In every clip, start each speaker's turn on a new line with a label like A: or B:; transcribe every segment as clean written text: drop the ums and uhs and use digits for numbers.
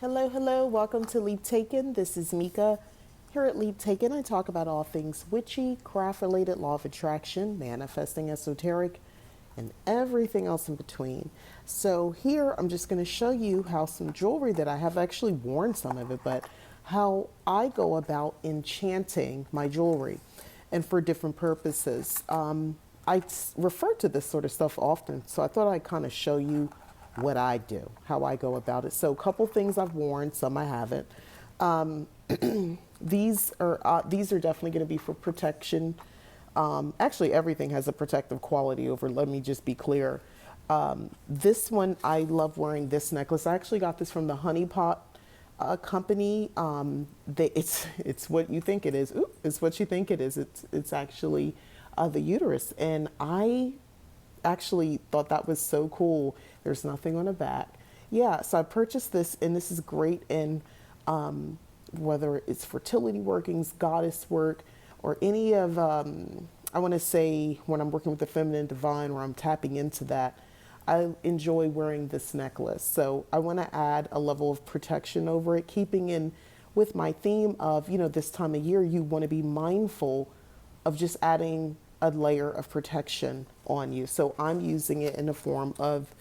A: Hello. Welcome to Leap Taken. This is Mika. Here at Leap Taken, I talk about all things witchy, craft related, law of attraction, manifesting esoteric, and everything else in between. So, here I'm just going to show you how some jewelry that I have actually worn some of it, but how I go about enchanting my jewelry and for different purposes. Refer to this sort of stuff often, so I thought I'd kind of show you what I do, how I go about it. So, a couple things I've worn, some I haven't. Um, these are definitely going to be for protection. Actually, everything has a protective quality over. Let me just be clear. This one, I love wearing this necklace. I actually got this from the Honey Pot company. It's what you think it is. Ooh, it's what you think it is. It's actually the uterus, and I actually thought that was so cool. There's nothing on the back. Yeah, so I purchased this, and this is great in whether it's fertility workings, goddess work, or any of, I want to say when I'm working with the feminine divine, where I'm tapping into that, I enjoy wearing this necklace. So I want to add a level of protection over it, keeping in with my theme of, this time of year, you want to be mindful of just adding a layer of protection on you. So I'm using it in the form of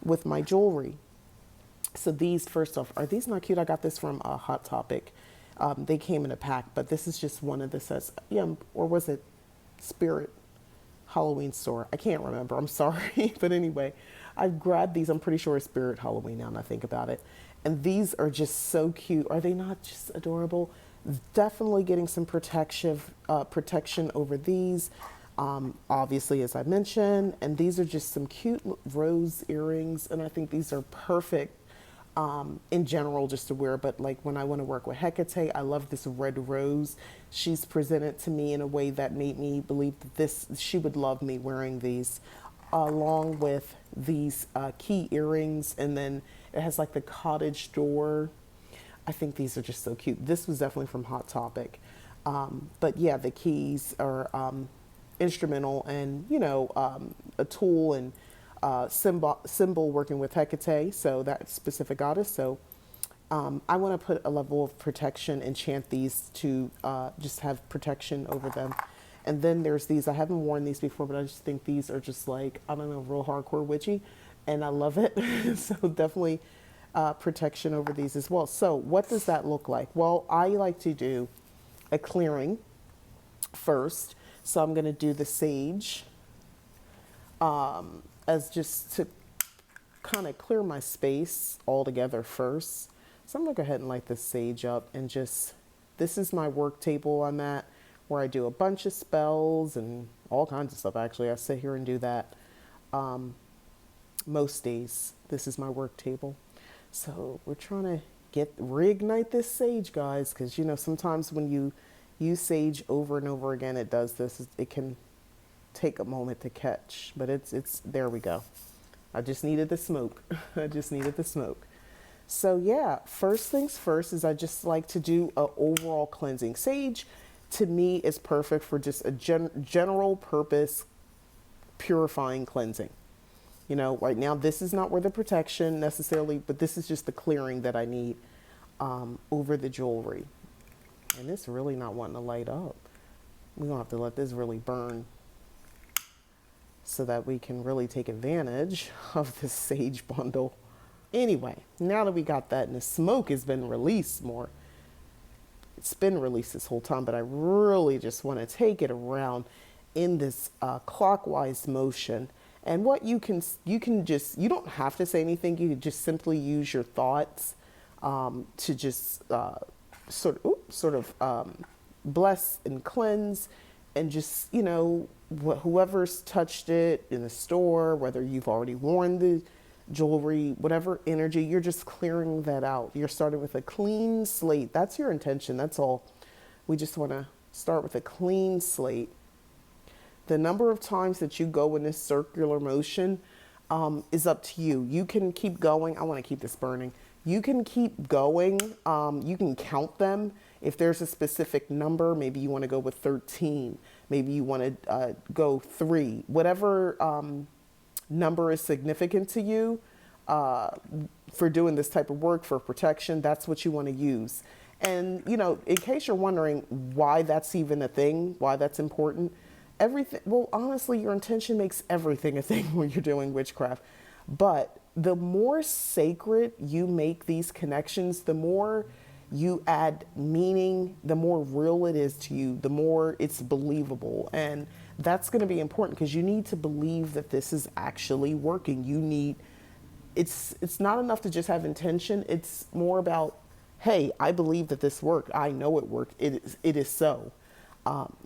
A: with my jewelry. So these, first off, are these not cute? I got this from Hot Topic. They came in a pack, but this is just one of the sets. Yeah, or was it Spirit Halloween store? I can't remember. I'm sorry. But anyway, I've grabbed these. I'm pretty sure it's Spirit Halloween now that I think about it. And these are just so cute. Are they not just adorable? Definitely getting some protection over these. Obviously, as I mentioned, and these are just some cute rose earrings, and I think these are perfect in general just to wear. But like when I want to work with Hecate, I love this red rose. She's presented to me in a way that made me believe that she would love me wearing these, along with these key earrings, and then it has like the cottage door. I think these are just so cute. This was definitely from Hot Topic, but yeah, the keys are instrumental and a tool and symbol working with Hecate, so that specific goddess. So I want to put a level of protection, enchant these to just have protection over them. And then there's these. I haven't worn these before, but I just think these are just like, I don't know, real hardcore witchy, and I love it. So definitely protection over these as well. So what does that look like? Well, I like to do a clearing first. So I'm going to do the sage as just to kind of clear my space altogether first. So I'm going to go ahead and light this sage up and this is my work table I'm at, where I do a bunch of spells and all kinds of stuff. Actually, I sit here and do that most days. This is my work table. So we're trying to reignite this sage, guys, because sometimes when you use sage over and over again, it does this. It can take a moment to catch, but it's there we go. I just needed the smoke. I just needed the smoke. So yeah, first things first is I just like to do a overall cleansing. Sage to me is perfect for just a general purpose purifying cleansing. Right now this is not where the protection necessarily, but this is just the clearing that I need over the jewelry. And it's really not wanting to light up. We're going to have to let this really burn so that we can really take advantage of this sage bundle. Anyway, now that we got that and the smoke has been released more, it's been released this whole time, but I really just want to take it around in this clockwise motion. And what you don't have to say anything. You can just simply use your thoughts to just sort of bless and cleanse, and just whoever's touched it in the store, whether you've already worn the jewelry, whatever energy, you're just clearing that out. You're starting with a clean slate. That's your intention. That's all. We just want to start with a clean slate. The number of times that you go in this circular motion is up to you. You can keep going. I want to keep this burning. You can keep going. You can count them. If there's a specific number, maybe you want to go with 13. Maybe you want to go 3. Whatever number is significant to you, for doing this type of work for protection, that's what you want to use. And, you know, in case you're wondering why that's even a thing, why that's important, everything, well, honestly, your intention makes everything a thing when you're doing witchcraft. But the more sacred you make these connections, the more you add meaning, the more real it is to you, the more it's believable. And that's going to be important because you need to believe that this is actually working. You need, it's not enough to just have intention. It's more about, hey, I believe that this worked. I know it worked. It is so.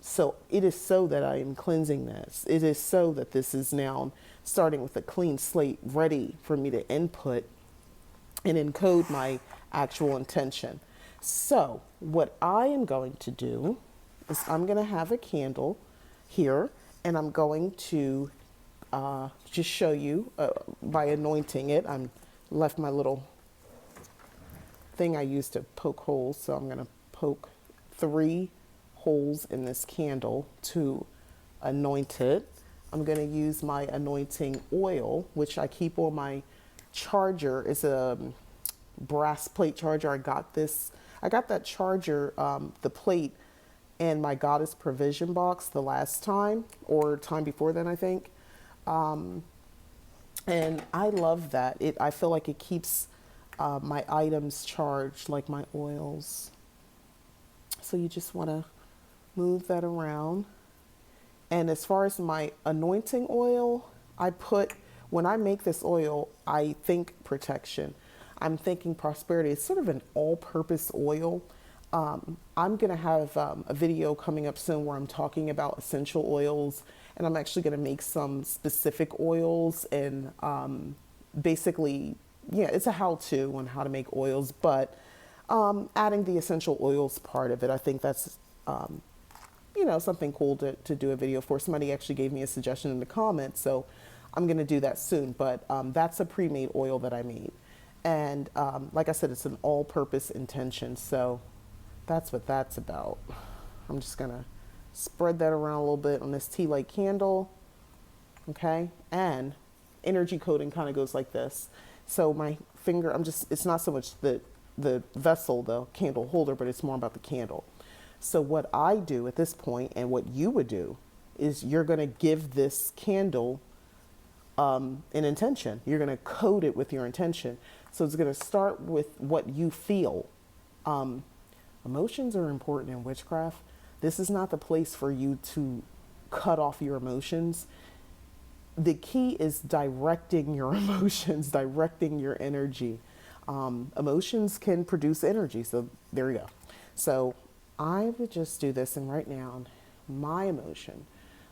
A: So it is so that I am cleansing this. It is so that this is now starting with a clean slate, ready for me to input and encode my actual intention. So what I am going to do is I'm going to have a candle here, and I'm going to just show you by anointing it. I'm left my little thing I used to poke holes, so I'm going to poke 3 holes in this candle to anoint it. I'm going to use my anointing oil, which I keep on my charger. It's a brass plate charger. I got that charger, the plate, in my Goddess Provision box the last time, or time before then, I think. And I love that. I feel like it keeps my items charged, like my oils. So you just want to move that around. And as far as my anointing oil, when I make this oil, I think protection. I'm thinking prosperity. It's sort of an all-purpose oil. I'm going to have a video coming up soon where I'm talking about essential oils, and I'm actually going to make some specific oils and basically, yeah, it's a how-to on how to make oils, but adding the essential oils part of it, I think that's, something cool to do a video for. Somebody actually gave me a suggestion in the comments, so I'm going to do that soon, but that's a pre-made oil that I made. And like I said, it's an all-purpose intention, so that's what that's about. I'm just going to spread that around a little bit on this tea light candle, okay? And energy coding kind of goes like this. So my finger, it's not so much the vessel, the candle holder, but it's more about the candle. So what I do at this point, and what you would do, is you're going to give this candle an intention. You're going to code it with your intention. So it's going to start with what you feel. Emotions are important in witchcraft. This is not the place for you to cut off your emotions. The key is directing your emotions, directing your energy. Emotions can produce energy. So there you go. So I would just do this and write down my emotion,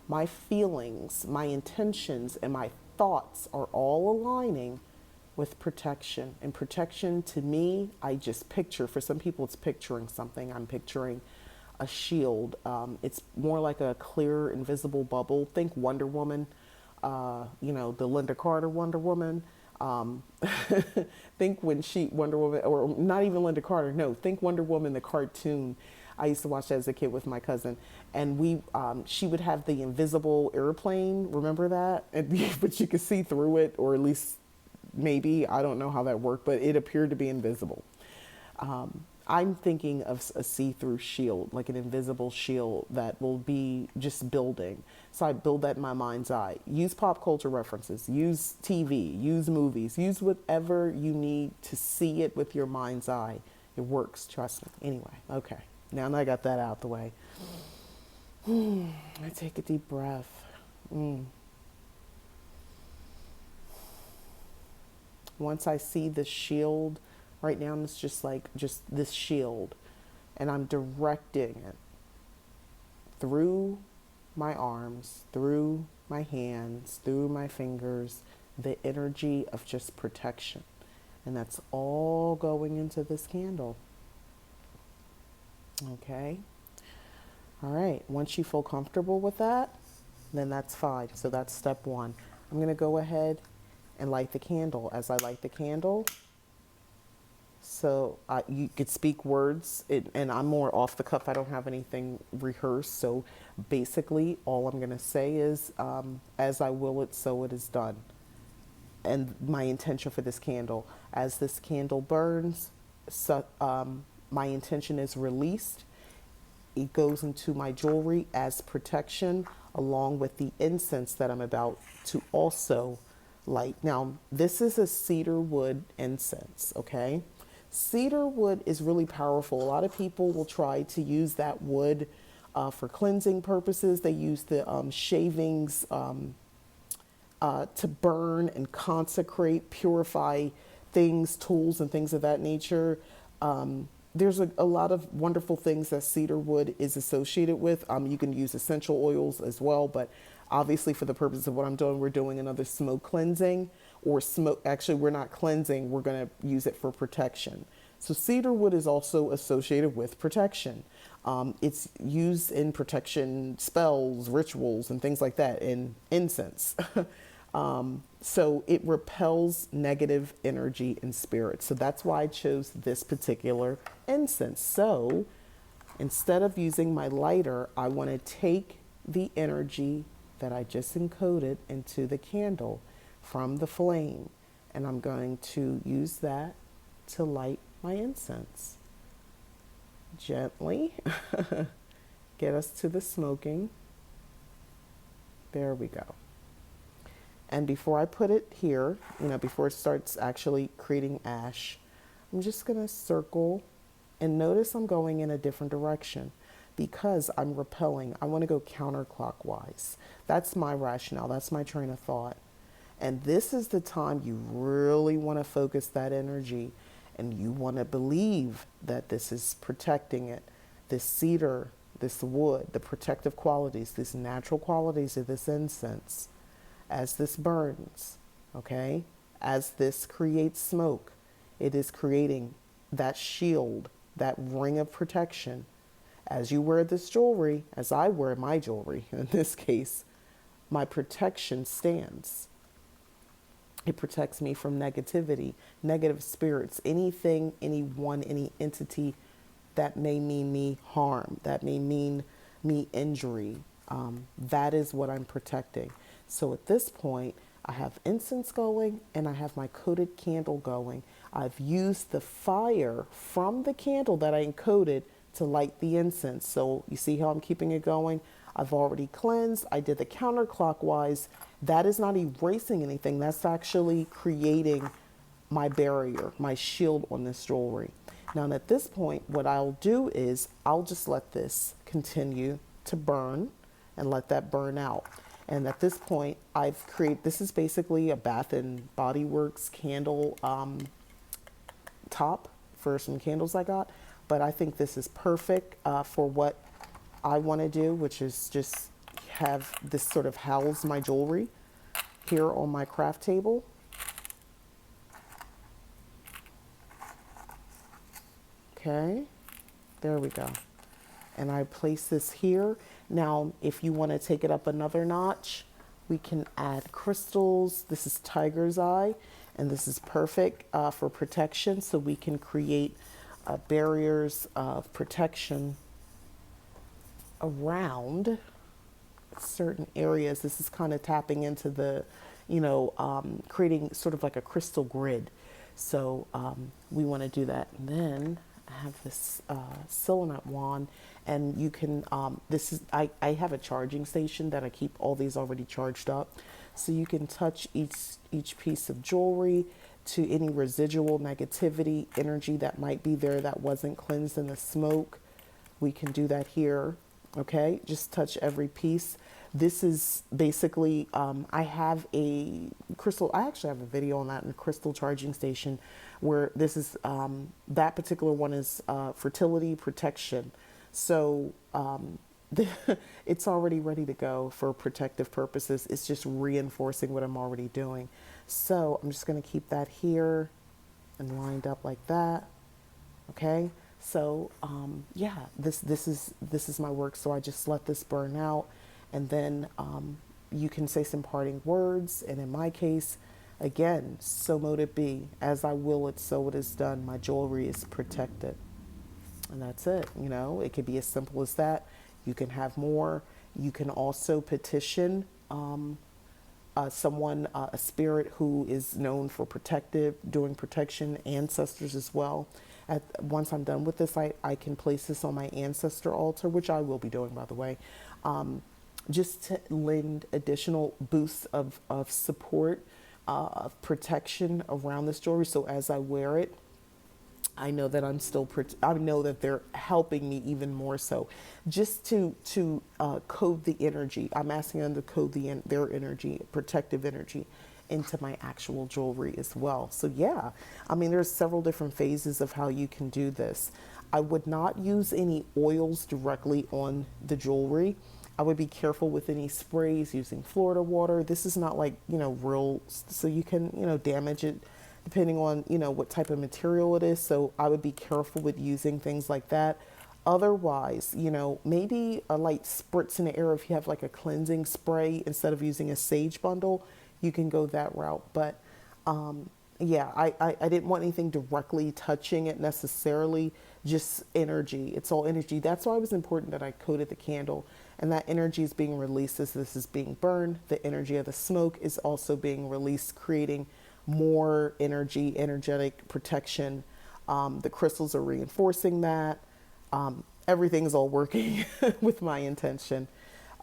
A: my feelings, my intentions, and my thoughts are all aligning with protection. And protection, to me, I just picture, for some people it's picturing something. I'm picturing a shield. It's more like a clear, invisible bubble. Think Wonder Woman, the Linda Carter Wonder Woman. Think when Wonder Woman, or not even Linda Carter, no, think Wonder Woman, the cartoon. I used to watch that as a kid with my cousin, and she would have the invisible airplane. Remember that? But you could see through it, or at least maybe, I don't know how that worked, but it appeared to be invisible. I'm thinking of a see-through shield, like an invisible shield that will be just building. So I build that in my mind's eye. Use pop culture references, use TV, use movies, use whatever you need to see it with your mind's eye. It works, trust me. Anyway, okay. Now that I got that out the way, I take a deep breath. Once I see the shield, right now it's just this shield, and I'm directing it through my arms, through my hands, through my fingers, the energy of just protection. And that's all going into this candle. Okay. All right. Once you feel comfortable with that, then that's fine. So that's step 1. I'm going to go ahead and light the candle. As I light the candle, so you could speak words, and I'm more off the cuff. I don't have anything rehearsed. So basically, all I'm going to say is, as I will it, so it is done. and my intention for this candle. As this candle burns, so, my intention is released. It goes into my jewelry as protection, along with the incense that I'm about to also light. Now, this is a cedar wood incense, okay? Cedar wood is really powerful. A lot of people will try to use that wood for cleansing purposes. They use the shavings to burn and consecrate, purify things, tools, and things of that nature. There's a lot of wonderful things that cedar wood is associated with. You can use essential oils as well, but obviously for the purpose of what I'm doing, we're doing another smoke cleansing or smoke. Actually, we're not cleansing. We're going to use it for protection. So cedar wood is also associated with protection. It's used in protection spells, rituals, and things like that in incense. So it repels negative energy and spirits. So that's why I chose this particular incense. So instead of using my lighter, I want to take the energy that I just encoded into the candle from the flame, and I'm going to use that to light my incense. Gently get us to the smoking. There we go. And before I put it here, before it starts actually creating ash, I'm just going to circle, and notice I'm going in a different direction because I'm repelling. I want to go counterclockwise. That's my rationale. That's my train of thought. And this is the time you really want to focus that energy, and you want to believe that this is protecting it. This cedar, this wood, the protective qualities, these natural qualities of this incense. As this burns, okay, as this creates smoke, it is creating that shield, that ring of protection. As you wear this jewelry, as I wear my jewelry, in this case, my protection stands. It protects me from negativity, negative spirits, anything, anyone, any entity that may mean me harm, that may mean me injury. That is what I'm protecting. So at this point, I have incense going and I have my coated candle going. I've used the fire from the candle that I encoded to light the incense. So you see how I'm keeping it going? I've already cleansed. I did the counterclockwise. That is not erasing anything. That's actually creating my barrier, my shield on this jewelry. Now at this point, what I'll do is I'll just let this continue to burn and let that burn out. And at this point, I've created, this is basically a Bath and Body Works candle top for some candles I got. But I think this is perfect for what I want to do, which is just have this sort of house my jewelry here on my craft table. Okay, there we go. And I place this here. Now, if you want to take it up another notch, we can add crystals. This is tiger's eye, and this is perfect for protection. So we can create barriers of protection around certain areas. This is kind of tapping into the, creating sort of like a crystal grid. So we want to do that. And then I have this selenite wand, and you can, I have a charging station that I keep all these already charged up. So you can touch each piece of jewelry to any residual negativity, energy that might be there that wasn't cleansed in the smoke. We can do that here, okay? Just touch every piece. This is basically, I have a crystal, I actually have a video on that in the crystal charging station where this is, that particular one is fertility protection. So it's already ready to go for protective purposes. It's just reinforcing what I'm already doing. So I'm just going to keep that here and lined up like that. Okay. So yeah, this is my work. So I just let this burn out, and then you can say some parting words. And in my case, again, so mote it be. As I will it, so it is done. My jewelry is protected. And that's it. It could be as simple as that. You can have more. You can also petition a spirit who is known for doing protection, ancestors as well. Once I'm done with this, I can place this on my ancestor altar, which I will be doing, by the way, just to lend additional boosts of support, of protection around this jewelry. So as I wear it, I know that I know that they're helping me even more so, just to code the energy. I'm asking them to code their energy, protective energy, into my actual jewelry as well. So yeah, I mean, there's several different phases of how you can do this. I would not use any oils directly on the jewelry. I would be careful with any sprays using Florida water. This is not like, real, so you can, damage it depending on, what type of material it is. So I would be careful with using things like that. Otherwise, maybe a light spritz in the air. If you have like a cleansing spray, instead of using a sage bundle, you can go that route. But yeah, I didn't want anything directly touching it necessarily, just energy. It's all energy. That's why it was important that I coated the candle, and that energy is being released as this is being burned. The energy of the smoke is also being released, creating more energy, energetic protection. The crystals are reinforcing that. Everything is all working with my intention.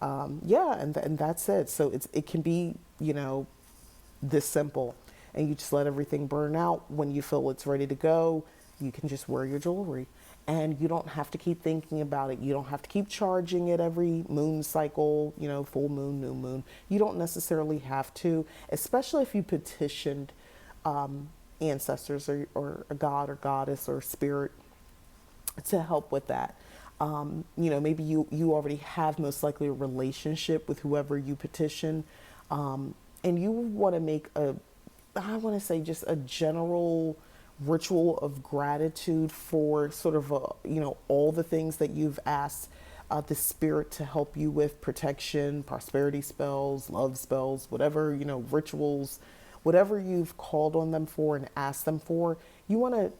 A: Yeah, and that's it. So it can be, this simple. And you just let everything burn out. When you feel it's ready to go, you can just wear your jewelry. And you don't have to keep thinking about it. You don't have to keep charging it every moon cycle, full moon, new moon. You don't necessarily have to, especially if you petitioned ancestors or a god or goddess or spirit to help with that. Maybe you already have most likely a relationship with whoever you petition. And you want to make I want to say just a general ritual of gratitude for sort of, all the things that you've asked the spirit to help you with: protection, prosperity spells, love spells, whatever, rituals, whatever you've called on them for and asked them for. You want to,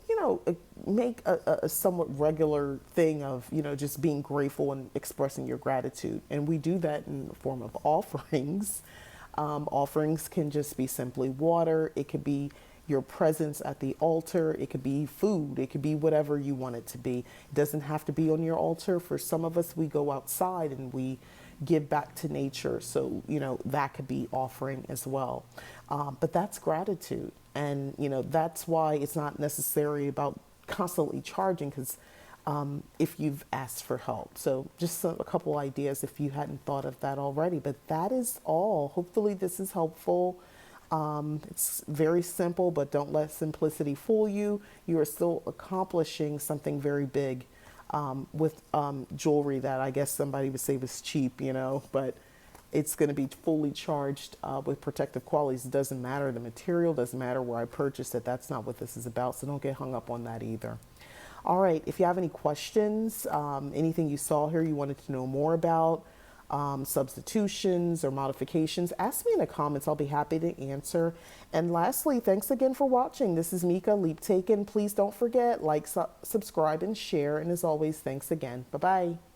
A: make a somewhat regular thing of, just being grateful and expressing your gratitude. And we do that in the form of offerings. Offerings can just be simply water. It could be your presence at the altar. It could be food. It could be whatever you want it to be. It doesn't have to be on your altar. For some of us, we go outside and we give back to nature. So, that could be offering as well. But that's gratitude. And, that's why it's not necessarily about constantly charging, because if you've asked for help. So just a couple ideas if you hadn't thought of that already. But that is all. Hopefully this is helpful. It's very simple, but don't let simplicity fool you. You are still accomplishing something very big with jewelry that I guess somebody would say was cheap, but it's going to be fully charged with protective qualities. It doesn't matter the material, doesn't matter where I purchased it. That's not what this is about. So don't get hung up on that either. All right. If you have any questions, anything you saw here you wanted to know more about, substitutions or modifications, ask me in the comments. I'll be happy to answer. And lastly, thanks again for watching. This is Mika, Leap Taken. Please don't forget, like, subscribe, and share. And as always, thanks again. Bye-bye.